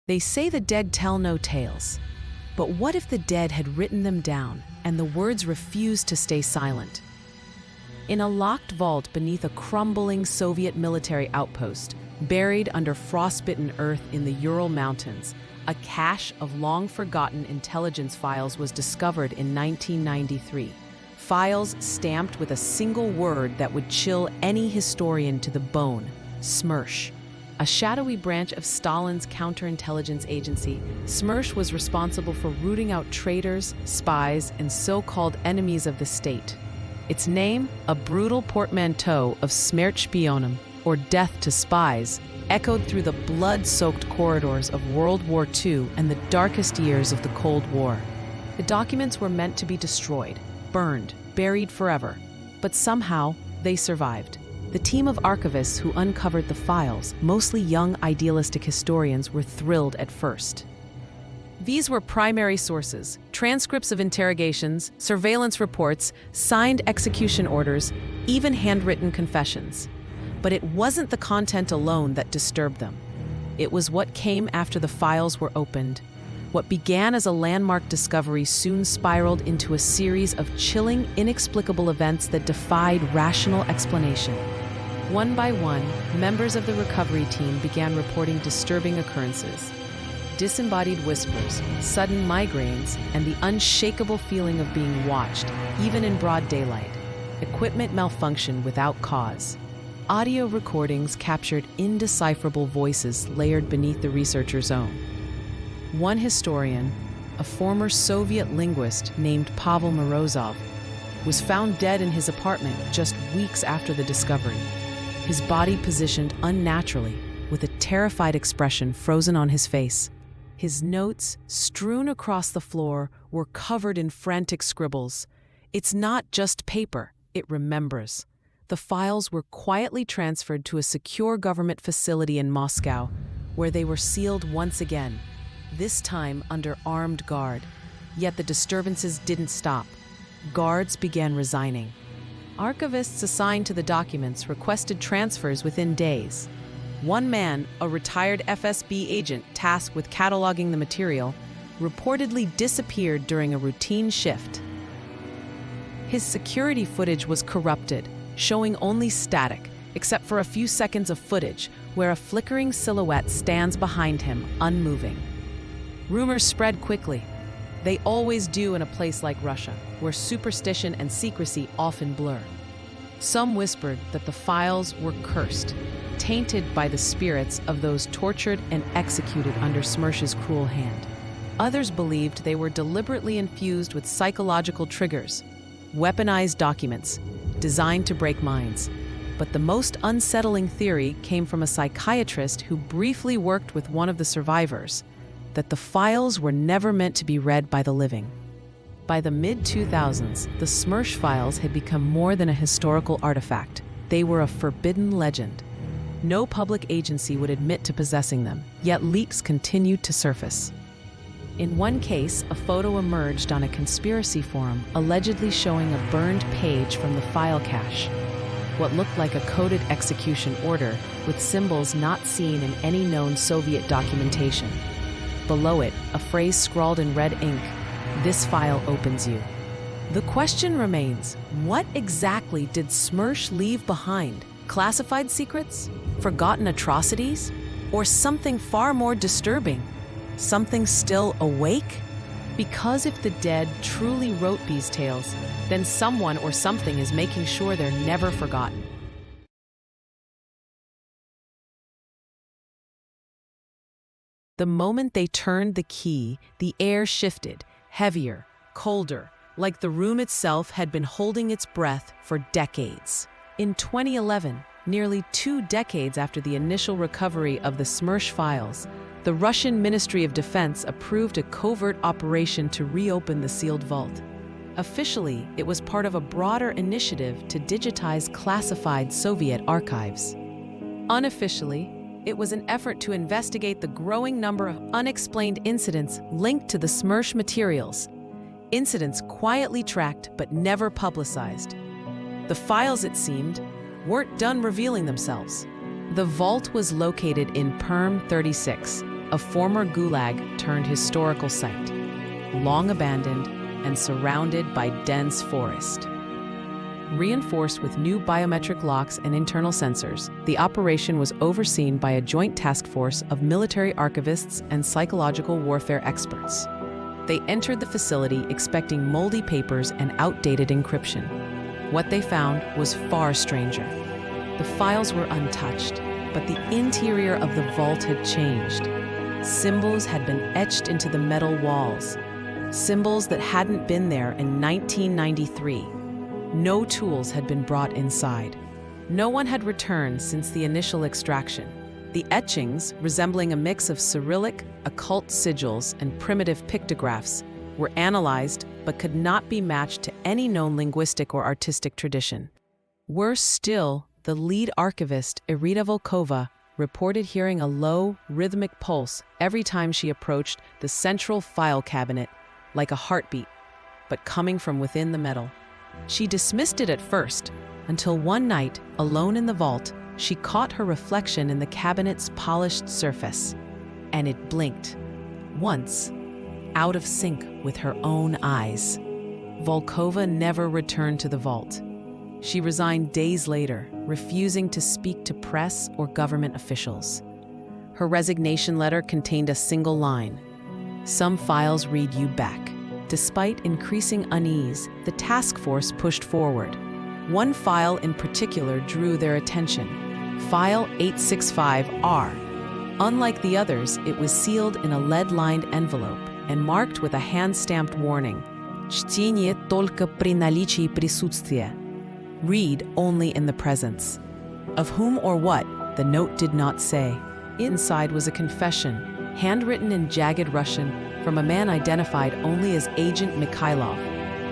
They say the dead tell no tales. But what if the dead had written them down and the words refused to stay silent? In a locked vault beneath a crumbling Soviet military outpost, buried under frostbitten earth in the Ural Mountains, a cache of long-forgotten intelligence files was discovered in 1993. Files stamped with a single word that would chill any historian to the bone: SMERSH. A shadowy branch of Stalin's counterintelligence agency, SMERSH was responsible for rooting out traitors, spies, and so-called enemies of the state. Its name, a brutal portmanteau of Smershpionem, or death to spies, echoed through the blood-soaked corridors of World War II and the darkest years of the Cold War. The documents were meant to be destroyed, burned, buried forever, but somehow they survived. The team of archivists who uncovered the files, mostly young idealistic historians, were thrilled at first. These were primary sources: transcripts of interrogations, surveillance reports, signed execution orders, even handwritten confessions. But it wasn't the content alone that disturbed them. It was what came after the files were opened. What began as a landmark discovery soon spiraled into a series of chilling, inexplicable events that defied rational explanation. One by one, members of the recovery team began reporting disturbing occurrences. Disembodied whispers, sudden migraines, and the unshakable feeling of being watched, even in broad daylight. Equipment malfunction without cause. Audio recordings captured indecipherable voices layered beneath the researchers' own. One historian, a former Soviet linguist named Pavel Morozov, was found dead in his apartment just weeks after the discovery. His body positioned unnaturally, with a terrified expression frozen on his face. His notes, strewn across the floor, were covered in frantic scribbles. It's not just paper, it remembers. The files were quietly transferred to a secure government facility in Moscow, where they were sealed once again, this time under armed guard. Yet the disturbances didn't stop. Guards began resigning. Archivists assigned to the documents requested transfers within days. One man, a retired FSB agent tasked with cataloging the material, reportedly disappeared during a routine shift. His security footage was corrupted, showing only static, except for a few seconds of footage where a flickering silhouette stands behind him, unmoving. Rumors spread quickly. They always do in a place like Russia, where superstition and secrecy often blur. Some whispered that the files were cursed, tainted by the spirits of those tortured and executed under Smersh's cruel hand. Others believed they were deliberately infused with psychological triggers, weaponized documents, designed to break minds. But the most unsettling theory came from a psychiatrist who briefly worked with one of the survivors, that the files were never meant to be read by the living. By the mid-2000s, the SMERSH Files had become more than a historical artifact. They were a forbidden legend. No public agency would admit to possessing them, yet leaks continued to surface. In one case, a photo emerged on a conspiracy forum, allegedly showing a burned page from the file cache. What looked like a coded execution order, with symbols not seen in any known Soviet documentation. Below it, a phrase scrawled in red ink: "This file opens you." The question remains, what exactly did Smersh leave behind? Classified secrets? Forgotten atrocities? Or something far more disturbing? Something still awake? Because if the dead truly wrote these tales, then someone or something is making sure they're never forgotten. The moment they turned the key, the air shifted, heavier, colder, like the room itself had been holding its breath for decades. In 2011, nearly 2 decades after the initial recovery of the SMERSH Files, the Russian Ministry of Defense approved a covert operation to reopen the sealed vault. Officially, it was part of a broader initiative to digitize classified Soviet archives. Unofficially, it was an effort to investigate the growing number of unexplained incidents linked to the SMERSH materials, incidents quietly tracked but never publicized. The files, it seemed, weren't done revealing themselves. The vault was located in Perm 36, a former gulag turned historical site, long abandoned and surrounded by dense forest. Reinforced with new biometric locks and internal sensors, the operation was overseen by a joint task force of military archivists and psychological warfare experts. They entered the facility expecting moldy papers and outdated encryption. What they found was far stranger. The files were untouched, but the interior of the vault had changed. Symbols had been etched into the metal walls, symbols that hadn't been there in 1993. No tools had been brought inside. No one had returned since the initial extraction. The etchings, resembling a mix of Cyrillic, occult sigils, and primitive pictographs, were analyzed but could not be matched to any known linguistic or artistic tradition. Worse still, the lead archivist, Irina Volkova, reported hearing a low, rhythmic pulse every time she approached the central file cabinet, like a heartbeat, but coming from within the metal. She dismissed it at first, until one night, alone in the vault, she caught her reflection in the cabinet's polished surface, and it blinked, once, out of sync with her own eyes. Volkova never returned to the vault. She resigned days later, refusing to speak to press or government officials. Her resignation letter contained a single line: "Some files read you back." Despite increasing unease, the task force pushed forward. One file in particular drew their attention: File 865R. Unlike the others, it was sealed in a lead-lined envelope and marked with a hand-stamped warning: "Чтение только при наличии присутствия." Read only in the presence. Of whom or what, the note did not say. Inside was a confession, handwritten in jagged Russian, from a man identified only as Agent Mikhailov.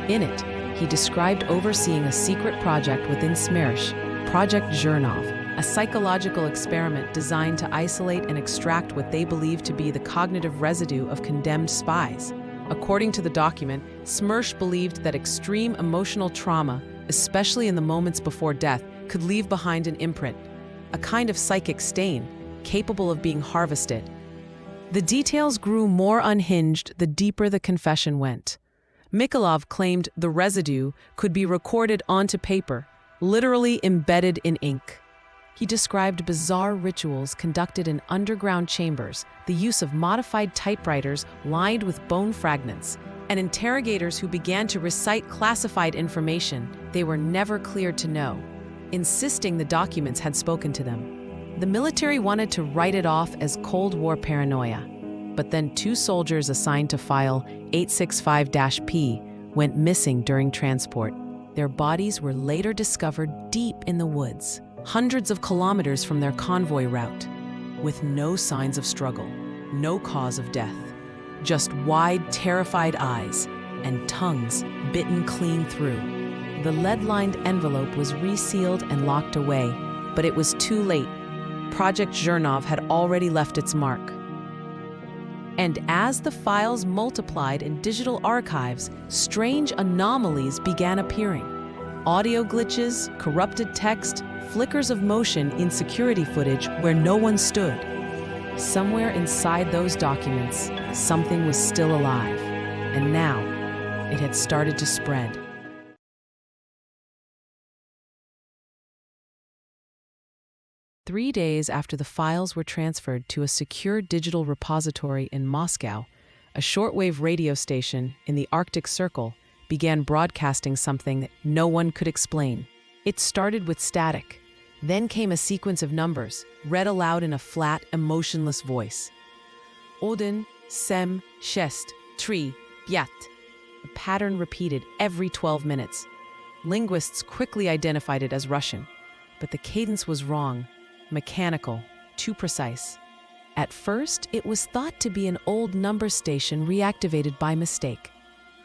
In it, he described overseeing a secret project within SMERSH, Project Zhernov, a psychological experiment designed to isolate and extract what they believed to be the cognitive residue of condemned spies. According to the document, SMERSH believed that extreme emotional trauma, especially in the moments before death, could leave behind an imprint, a kind of psychic stain, capable of being harvested. The details grew more unhinged the deeper the confession went. Mikhailov claimed the residue could be recorded onto paper, literally embedded in ink. He described bizarre rituals conducted in underground chambers, the use of modified typewriters lined with bone fragments, and interrogators who began to recite classified information they were never cleared to know, insisting the documents had spoken to them. The military wanted to write it off as Cold War paranoia, but then 2 soldiers assigned to File 865-P went missing during transport. Their bodies were later discovered deep in the woods, hundreds of kilometers from their convoy route, with no signs of struggle, no cause of death, just wide, terrified eyes and tongues bitten clean through. The lead-lined envelope was resealed and locked away, but it was too late. Project Zhernov had already left its mark. And as the files multiplied in digital archives, strange anomalies began appearing. Audio glitches, corrupted text, flickers of motion in security footage where no one stood. Somewhere inside those documents, something was still alive, and now it had started to spread. Three days after the files were transferred to a secure digital repository in Moscow, a shortwave radio station in the Arctic Circle began broadcasting something that no one could explain. It started with static. Then came a sequence of numbers, read aloud in a flat, emotionless voice. Odin, Sem, Shest, Tri, Byat. The pattern repeated every 12 minutes. Linguists quickly identified it as Russian, but the cadence was wrong. Mechanical, too precise. At first, it was thought to be an old number station reactivated by mistake.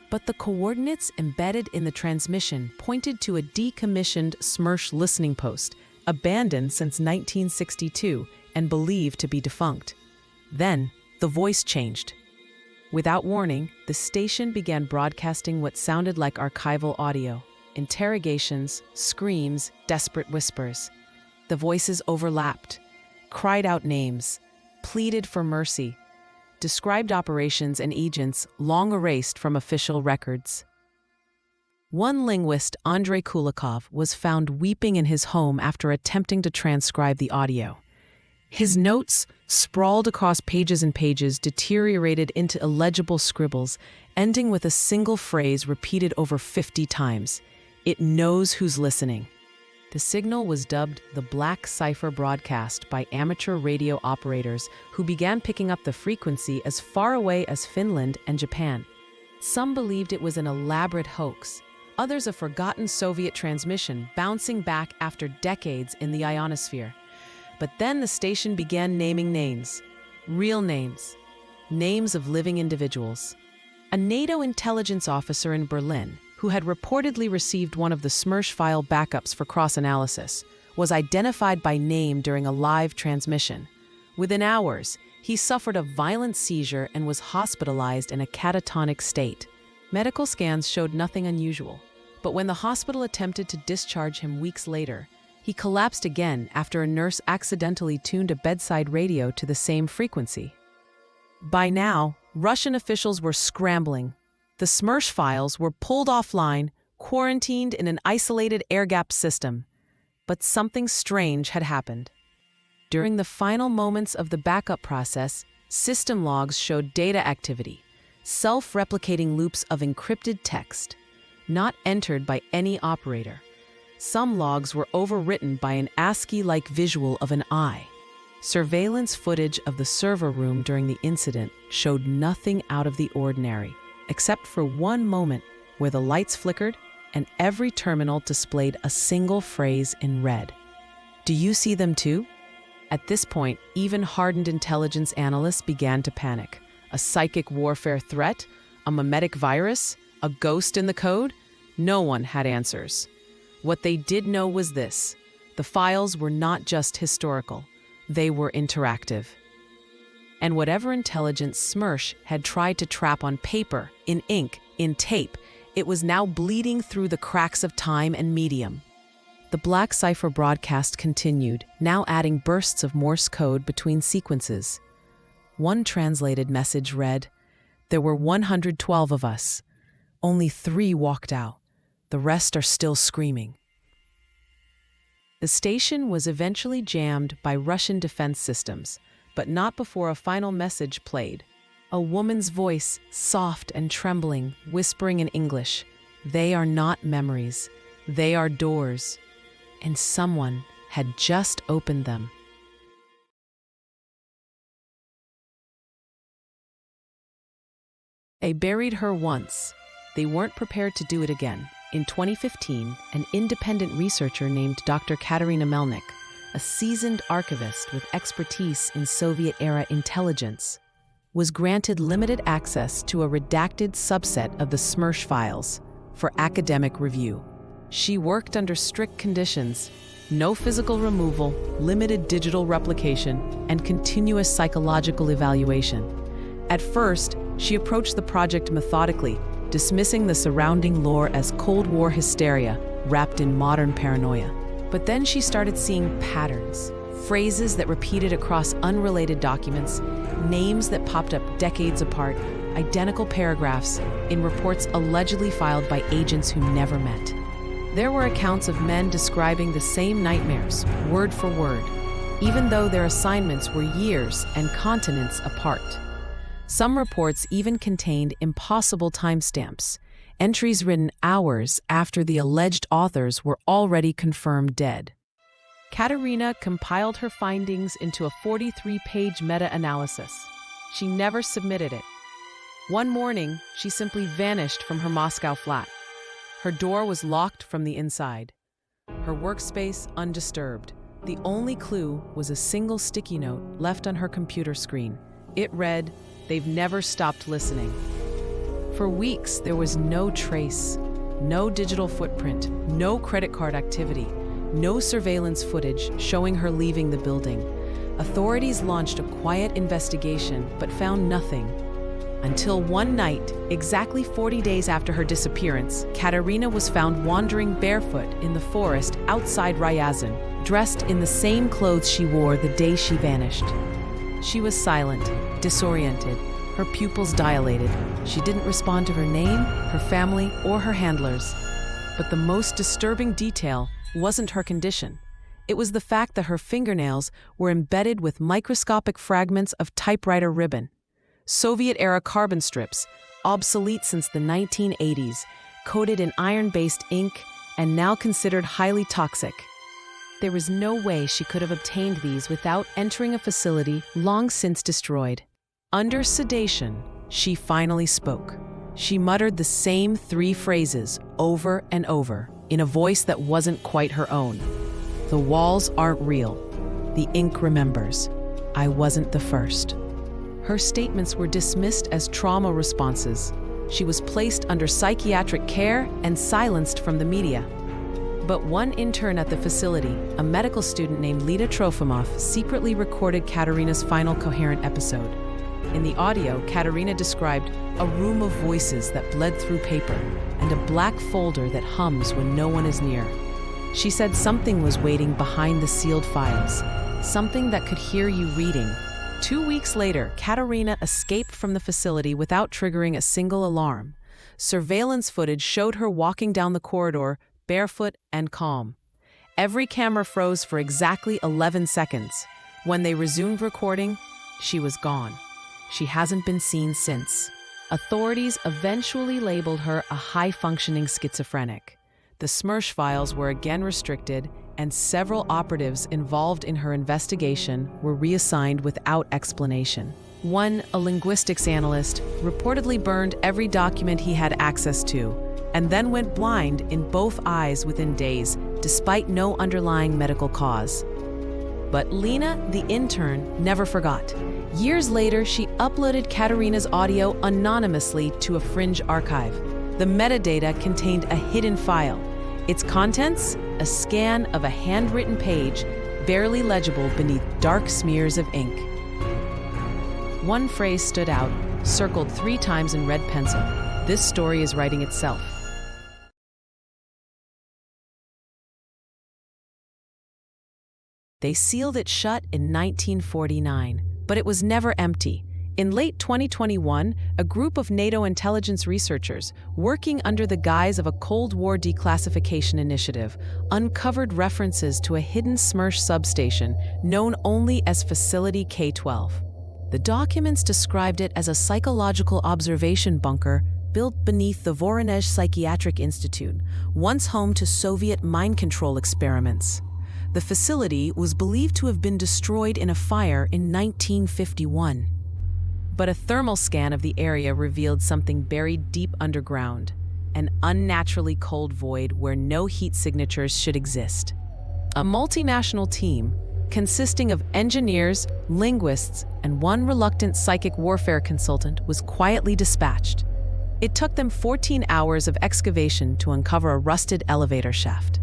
But the coordinates embedded in the transmission pointed to a decommissioned SMERSH listening post, abandoned since 1962 and believed to be defunct. Then, the voice changed. Without warning, the station began broadcasting what sounded like archival audio: interrogations, screams, desperate whispers. The voices overlapped, cried out names, pleaded for mercy, described operations and agents long erased from official records. One linguist, Andrei Kulikov, was found weeping in his home after attempting to transcribe the audio. His notes, sprawled across pages and pages, deteriorated into illegible scribbles, ending with a single phrase repeated over 50 times. "It knows who's listening." The signal was dubbed the Black Cipher broadcast by amateur radio operators who began picking up the frequency as far away as Finland and Japan. Some believed it was an elaborate hoax, others a forgotten Soviet transmission bouncing back after decades in the ionosphere. But then the station began naming names, real names, names of living individuals. A NATO intelligence officer in Berlin, who had reportedly received one of the SMERSH file backups for cross-analysis, was identified by name during a live transmission. Within hours, he suffered a violent seizure and was hospitalized in a catatonic state. Medical scans showed nothing unusual, but when the hospital attempted to discharge him weeks later, he collapsed again after a nurse accidentally tuned a bedside radio to the same frequency. By now, Russian officials were scrambling. The SMERSH files were pulled offline, quarantined in an isolated air-gapped system. But something strange had happened. During the final moments of the backup process, system logs showed data activity, self-replicating loops of encrypted text, not entered by any operator. Some logs were overwritten by an ASCII-like visual of an eye. Surveillance footage of the server room during the incident showed nothing out of the ordinary, except for one moment where the lights flickered and every terminal displayed a single phrase in red. Do you see them too? At this point, even hardened intelligence analysts began to panic. A psychic warfare threat? A mimetic virus? A ghost in the code? No one had answers. What they did know was this: the files were not just historical, they were interactive. And whatever intelligence SMERSH had tried to trap on paper, in ink, in tape, it was now bleeding through the cracks of time and medium. The Black Cipher broadcast continued, now adding bursts of Morse code between sequences. One translated message read, "There were 112 of us. Only 3 walked out. The rest are still screaming." The station was eventually jammed by Russian defense systems, but not before a final message played. A woman's voice, soft and trembling, whispering in English, "They are not memories. They are doors." And someone had just opened them. They buried her once. They weren't prepared to do it again. In 2015, an independent researcher named Dr. Katerina Melnik, a seasoned archivist with expertise in Soviet-era intelligence, was granted limited access to a redacted subset of the SMERSH files for academic review. She worked under strict conditions: no physical removal, limited digital replication, and continuous psychological evaluation. At first, she approached the project methodically, dismissing the surrounding lore as Cold War hysteria wrapped in modern paranoia. But then she started seeing patterns, phrases that repeated across unrelated documents, names that popped up decades apart, identical paragraphs in reports allegedly filed by agents who never met. There were accounts of men describing the same nightmares, word for word, even though their assignments were years and continents apart. Some reports even contained impossible timestamps, entries written hours after the alleged authors were already confirmed dead. Katerina compiled her findings into a 43-page meta-analysis. She never submitted it. One morning, she simply vanished from her Moscow flat. Her door was locked from the inside. Her workspace undisturbed. The only clue was a single sticky note left on her computer screen. It read, "They've never stopped listening." For weeks, there was no trace, no digital footprint, no credit card activity, no surveillance footage showing her leaving the building. Authorities launched a quiet investigation but found nothing. Until one night, exactly 40 days after her disappearance, Katerina was found wandering barefoot in the forest outside Ryazan, dressed in the same clothes she wore the day she vanished. She was silent, disoriented, her pupils dilated. She didn't respond to her name, her family, or her handlers. But the most disturbing detail wasn't her condition. It was the fact that her fingernails were embedded with microscopic fragments of typewriter ribbon. Soviet-era carbon strips, obsolete since the 1980s, coated in iron-based ink and now considered highly toxic. There was no way she could have obtained these without entering a facility long since destroyed. Under sedation, she finally spoke. She muttered the same 3 phrases over and over, in a voice that wasn't quite her own. The walls aren't real. The ink remembers. I wasn't the first. Her statements were dismissed as trauma responses. She was placed under psychiatric care and silenced from the media. But one intern at the facility, a medical student named Lida Trofimov, secretly recorded Katerina's final coherent episode. In the audio, Katerina described a room of voices that bled through paper and a black folder that hums when no one is near. She said something was waiting behind the sealed files, something that could hear you reading. 2 weeks later, Katerina escaped from the facility without triggering a single alarm. Surveillance footage showed her walking down the corridor, barefoot and calm. Every camera froze for exactly 11 seconds. When they resumed recording, she was gone. She hasn't been seen since. Authorities eventually labeled her a high-functioning schizophrenic. The SMERSH Files were again restricted, and several operatives involved in her investigation were reassigned without explanation. One, a linguistics analyst, reportedly burned every document he had access to, and then went blind in both eyes within days, despite no underlying medical cause. But Lena, the intern, never forgot. Years later, she uploaded Katerina's audio anonymously to a fringe archive. The metadata contained a hidden file. Its contents? A scan of a handwritten page, barely legible beneath dark smears of ink. One phrase stood out, circled 3 times in red pencil. This story is writing itself. They sealed it shut in 1949, but it was never empty. In late 2021, a group of NATO intelligence researchers, working under the guise of a Cold War declassification initiative, uncovered references to a hidden SMERSH substation known only as Facility K-12. The documents described it as a psychological observation bunker built beneath the Voronezh Psychiatric Institute, once home to Soviet mind control experiments. The facility was believed to have been destroyed in a fire in 1951. But a thermal scan of the area revealed something buried deep underground, an unnaturally cold void where no heat signatures should exist. A multinational team, consisting of engineers, linguists, and one reluctant psychic warfare consultant, was quietly dispatched. It took them 14 hours of excavation to uncover a rusted elevator shaft.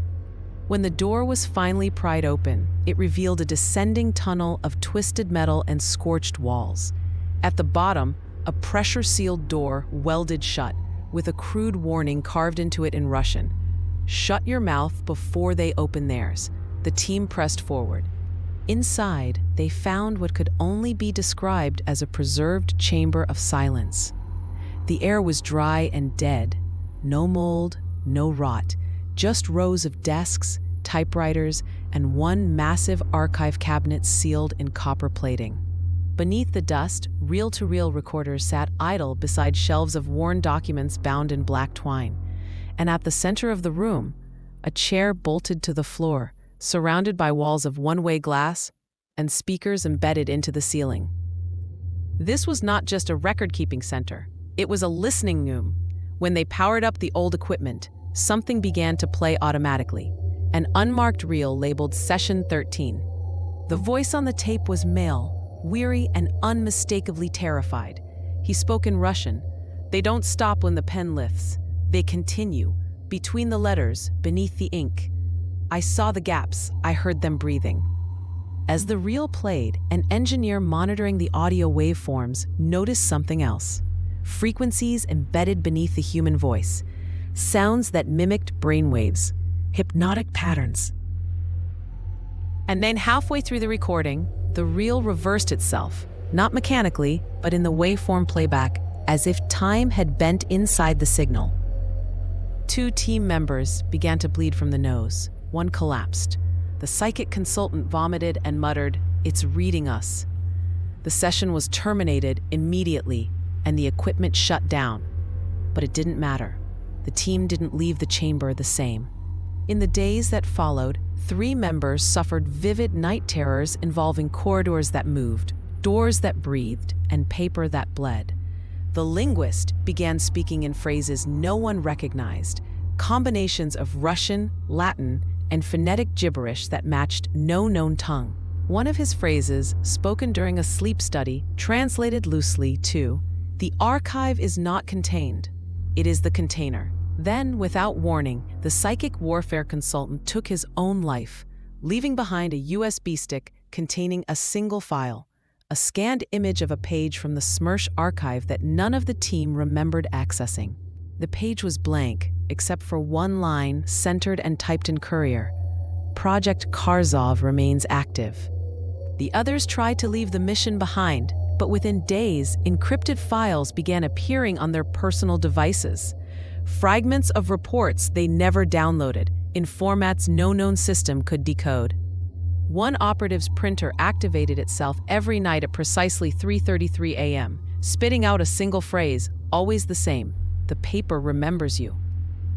When the door was finally pried open, it revealed a descending tunnel of twisted metal and scorched walls. At the bottom, a pressure-sealed door welded shut, with a crude warning carved into it in Russian. "Shut your mouth before they open theirs." The team pressed forward. Inside, they found what could only be described as a preserved chamber of silence. The air was dry and dead. No mold, no rot, just rows of desks, typewriters, and one massive archive cabinet sealed in copper plating. Beneath the dust, reel-to-reel recorders sat idle beside shelves of worn documents bound in black twine. And at the center of the room, a chair bolted to the floor, surrounded by walls of one-way glass and speakers embedded into the ceiling. This was not just a record-keeping center. It was a listening room. When they powered up the old equipment, something began to play automatically, an unmarked reel labeled Session 13. The voice on the tape was male, weary and unmistakably terrified. He spoke in Russian. "They don't stop when the pen lifts. They continue, between the letters, beneath the ink. I saw the gaps. I heard them breathing." As the reel played, an engineer monitoring the audio waveforms noticed something else. Frequencies embedded beneath the human voice. Sounds that mimicked brainwaves. Hypnotic patterns. And then halfway through the recording, the reel reversed itself. not mechanically, but in the waveform playback, as if time had bent inside the signal. 2 team members began to bleed from the nose. One collapsed. The psychic consultant vomited and muttered, "It's reading us." The session was terminated immediately, and the equipment shut down. But it didn't matter. The team didn't leave the chamber the same. In the days that followed, 3 members suffered vivid night terrors involving corridors that moved, doors that breathed, and paper that bled. The linguist began speaking in phrases no one recognized, combinations of Russian, Latin, and phonetic gibberish that matched no known tongue. One of his phrases, spoken during a sleep study, translated loosely to, "The archive is not contained. It is the container." Then, without warning, the psychic warfare consultant took his own life, leaving behind a USB stick containing a single file, a scanned image of a page from the Smersh archive that none of the team remembered accessing. The page was blank, except for one line centered and typed in Courier. Project Karzov remains active. The others tried to leave the mission behind, but within days, encrypted files began appearing on their personal devices. Fragments of reports they never downloaded, in formats no known system could decode. One operative's printer activated itself every night at precisely 3:33 a.m., spitting out a single phrase, always the same: "The paper remembers you."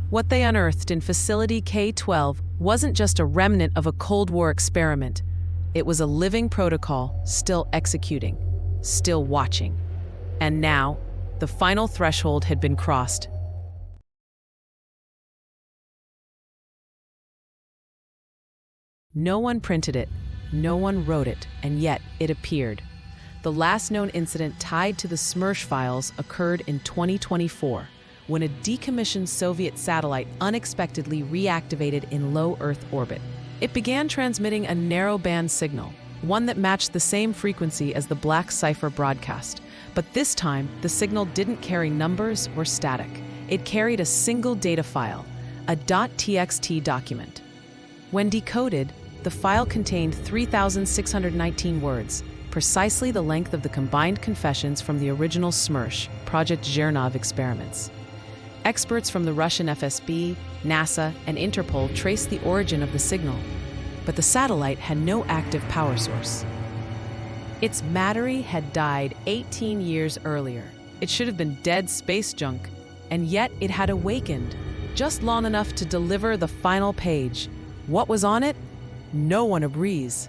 What they unearthed in Facility K-12 wasn't just a remnant of a Cold War experiment. It was a living protocol, still executing, still watching. And now, the final threshold had been crossed. No one printed it, no one wrote it, and yet it appeared. The last known incident tied to the SMERSH Files occurred in 2024, when a decommissioned Soviet satellite unexpectedly reactivated in low Earth orbit. It began transmitting a narrow-band signal, one that matched the same frequency as the black cipher broadcast. But this time, the signal didn't carry numbers or static. It carried a single data file, a .txt document. When decoded, the file contained 3,619 words, precisely the length of the combined confessions from the original SMERSH Project Zhernov experiments. Experts from the Russian FSB, NASA, and Interpol traced the origin of the signal, but the satellite had no active power source. Its battery had died 18 years earlier. It should have been dead space junk, and yet it had awakened, just long enough to deliver the final page. What was on it? No one agrees.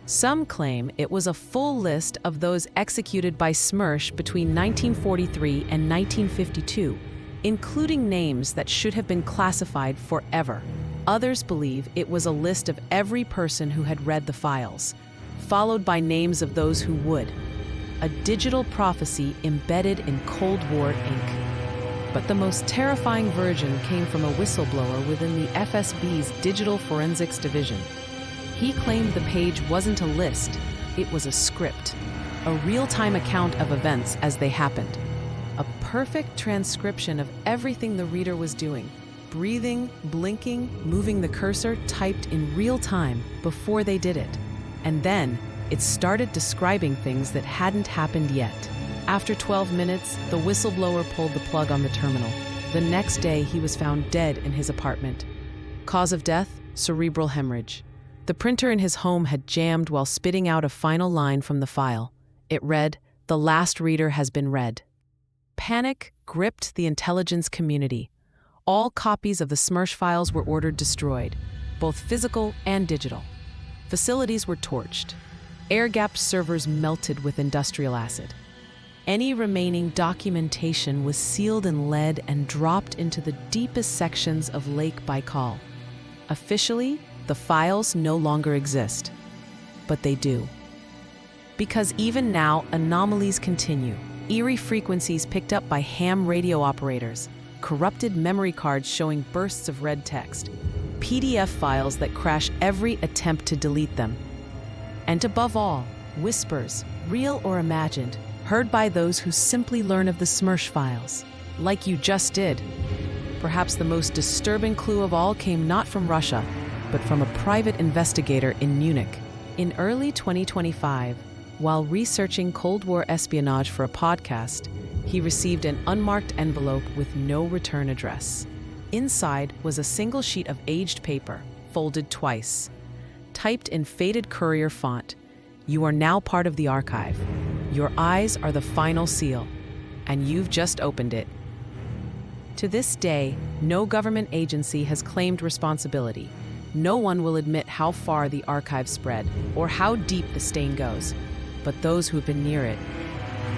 Some claim it was a full list of those executed by SMERSH between 1943 and 1952, including names that should have been classified forever. Others believe it was a list of every person who had read the files, followed by names of those who would. A digital prophecy embedded in Cold War ink. But the most terrifying version came from a whistleblower within the FSB's Digital Forensics Division. He claimed the page wasn't a list, it was a script, a real-time account of events as they happened. A perfect transcription of everything the reader was doing, breathing, blinking, moving the cursor, typed in real time before they did it. And then, it started describing things that hadn't happened yet. After 12 minutes, the whistleblower pulled the plug on the terminal. The next day, he was found dead in his apartment. Cause of death? Cerebral hemorrhage. The printer in his home had jammed while spitting out a final line from the file. It read, "The last reader has been read." Panic gripped the intelligence community. All copies of the SMERSH files were ordered destroyed, both physical and digital. Facilities were torched. Air-gapped servers melted with industrial acid. Any remaining documentation was sealed in lead and dropped into the deepest sections of Lake Baikal. Officially, the files no longer exist, but they do. Because even now, anomalies continue. Eerie frequencies picked up by ham radio operators, corrupted memory cards showing bursts of red text, PDF files that crash every attempt to delete them. And above all, whispers, real or imagined, heard by those who simply learn of the SMERSH files, like you just did. Perhaps the most disturbing clue of all came not from Russia, but from a private investigator in Munich. In early 2025, While researching Cold War espionage for a podcast, he received an unmarked envelope with no return address. Inside was a single sheet of aged paper, folded twice. Typed in faded courier font, "You are now part of the archive. Your eyes are the final seal, and you've just opened it." To this day, no government agency has claimed responsibility. No one will admit how far the archive spread or how deep the stain goes. But those who've been near it,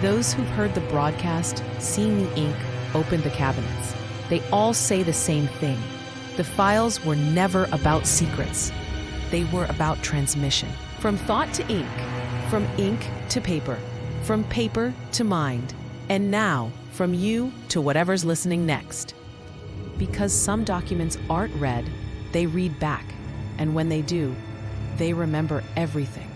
those who've heard the broadcast, seen the ink, opened the cabinets, they all say the same thing. The files were never about secrets. They were about transmission. From thought to ink to paper, from paper to mind, and now from you to whatever's listening next. Because some documents aren't read, they read back, and when they do, they remember everything.